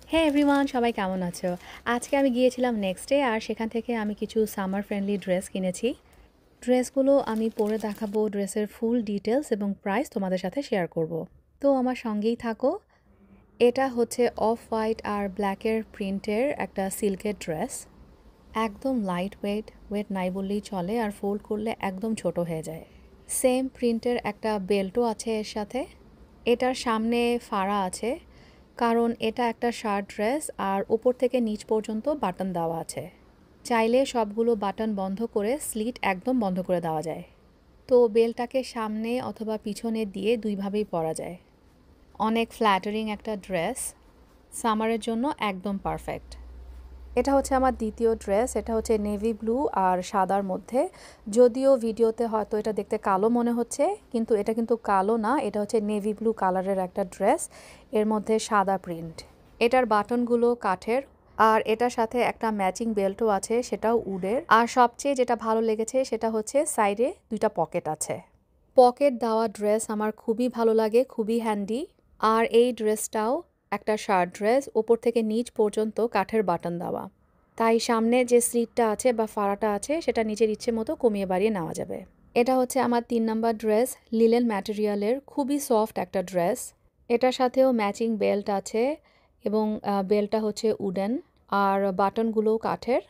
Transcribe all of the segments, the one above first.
হে everyone, সবাই কেমন আছো? আজকে আমি গিয়েছিলাম নেক্সটে আর সেখান থেকে আমি কিছু সামার ফ্রেন্ডলি ড্রেস কিনেছি। ড্রেসগুলো আমি পরে দেখাবো, ড্রেসের ফুল ডিটেলস এবং প্রাইস তোমাদের সাথে শেয়ার করব। তো আমার সঙ্গেই থাকো। এটা হচ্ছে অফ হোয়াইট আর ব্ল্যাকের প্রিন্টের একটা সিল্কের ড্রেস। একদম লাইট ওয়েট, ওয়েট নাই বললেই চলে, আর ফোল্ড করলে একদম ছোট হয়ে যায়। সেম প্রিন্টের একটা বেল্টও আছে এর সাথে। এটার সামনে ফাড়া আছে, কারণ এটা একটা শার্ট ড্রেস আর উপর থেকে নিচ পর্যন্ত বাটন দেওয়া আছে। চাইলে সবগুলো বাটন বন্ধ করে স্লিট একদম বন্ধ করে দেওয়া যায়। তো বেলটাকে সামনে অথবা পিছনে দিয়ে দুইভাবেই পরা যায়। অনেক ফ্ল্যাটারিং একটা ড্রেস, সামারের জন্য একদম পারফেক্ট। এটা হচ্ছে আমার দ্বিতীয় ড্রেস। এটা হচ্ছে নেভি ব্লু আর সাদার মধ্যে। যদিও ভিডিওতে হয়তো এটা দেখতে কালো মনে হচ্ছে, কিন্তু এটা কিন্তু কালো না, এটা হচ্ছে নেভি ব্লু কালারের একটা ড্রেস, এর মধ্যে সাদা প্রিন্ট। এটার বাটনগুলো কাঠের, আর এটার সাথে একটা ম্যাচিং বেল্টও আছে, সেটাও উডের। আর সবচেয়ে যেটা ভালো লেগেছে সেটা হচ্ছে সাইডে দুইটা পকেট আছে। পকেট দেওয়া ড্রেস আমার খুবই ভালো লাগে, খুবই হ্যান্ডি। আর এই ড্রেসটাও একটা শার্ট ড্রেস, ওপর থেকে নিচ পর্যন্ত কাঠের বাটন দেওয়া, তাই সামনে যে স্লিটটা আছে বা ফাড়াটা আছে সেটা নিজের ইচ্ছে মতো কমিয়ে বাড়িয়ে নেওয়া যাবে। এটা হচ্ছে আমার 3 নম্বর ড্রেস, লিলেন ম্যাটেরিয়ালের, খুবই সফট একটা ড্রেস। এটার সাথেও ম্যাচিং বেল্ট আছে এবং বেল্টটা হচ্ছে উডেন, আর বাটনগুলোও কাঠের।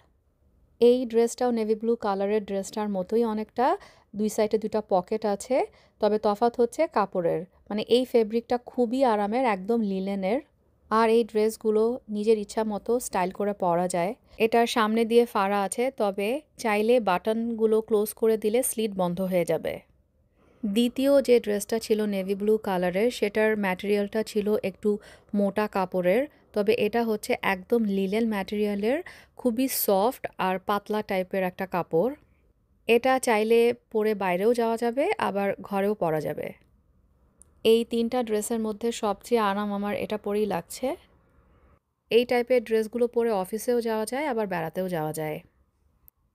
এই ড্রেসটাও নেভি ব্লু কালারের ড্রেসটার মতোই অনেকটা, দুই সাইডে দুটা পকেট আছে, তবে তফাৎ হচ্ছে কাপড়ের। মানে এই ফেব্রিকটা খুবই আরামের, একদম লিলেনের। আর এই ড্রেসগুলো নিজের ইচ্ছা মতো স্টাইল করে পরা যায়। এটার সামনে দিয়ে ফাড়া আছে, তবে চাইলে বাটনগুলো ক্লোজ করে দিলে স্লিট বন্ধ হয়ে যাবে। দ্বিতীয় যে ড্রেসটা ছিল নেভি ব্লু কালারের, সেটার ম্যাটেরিয়ালটা ছিল একটু মোটা কাপড়ের, তবে এটা হচ্ছে একদম লিলেন ম্যাটেরিয়ালের, খুবই সফট আর পাতলা টাইপের একটা কাপড়। এটা চাইলে পরে বাইরেও যাওয়া যাবে, আবার ঘরেও পরা যাবে। এই 3টা ড্রেসের মধ্যে সবচেয়ে আরাম আমার এটা পরেই লাগছে। এই টাইপের ড্রেসগুলো পরে অফিসেও যাওয়া যায়, আবার বেড়াতেও যাওয়া যায়।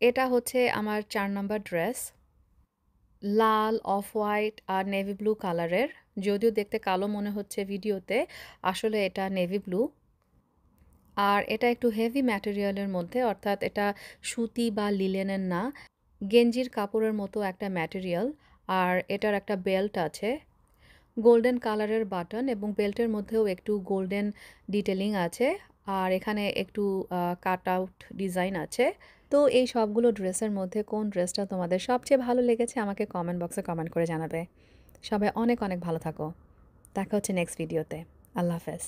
এটা হচ্ছে আমার 4 নম্বর ড্রেস, লাল, অফ হোয়াইট আর নেভি ব্লু কালারের। যদিও দেখতে কালো মনে হচ্ছে ভিডিওতে, আসলে এটা নেভি ব্লু। আর এটা একটু হেভি ম্যাটেরিয়ালের মধ্যে, অর্থাৎ এটা সুতি বা লিলেনের না, গেঞ্জির কাপড়ের মতো একটা ম্যাটেরিয়াল। আর এটার একটা বেল্ট আছে, গোল্ডেন কালারের বাটন, এবং বেল্টের মধ্যেও একটু গোল্ডেন ডিটেলিং আছে। আর এখানে একটু কাট আউট ডিজাইন আছে। তো এই সবগুলো ড্রেসের মধ্যে কোন ড্রেসটা তোমাদের সবচেয়ে ভালো লেগেছে আমাকে কমেন্ট বক্সে কমেন্ট করে জানাবে। সবাই অনেক অনেক ভালো থাকো। দেখা হচ্ছে নেক্সট ভিডিওতে। আল্লাহ হাফেজ।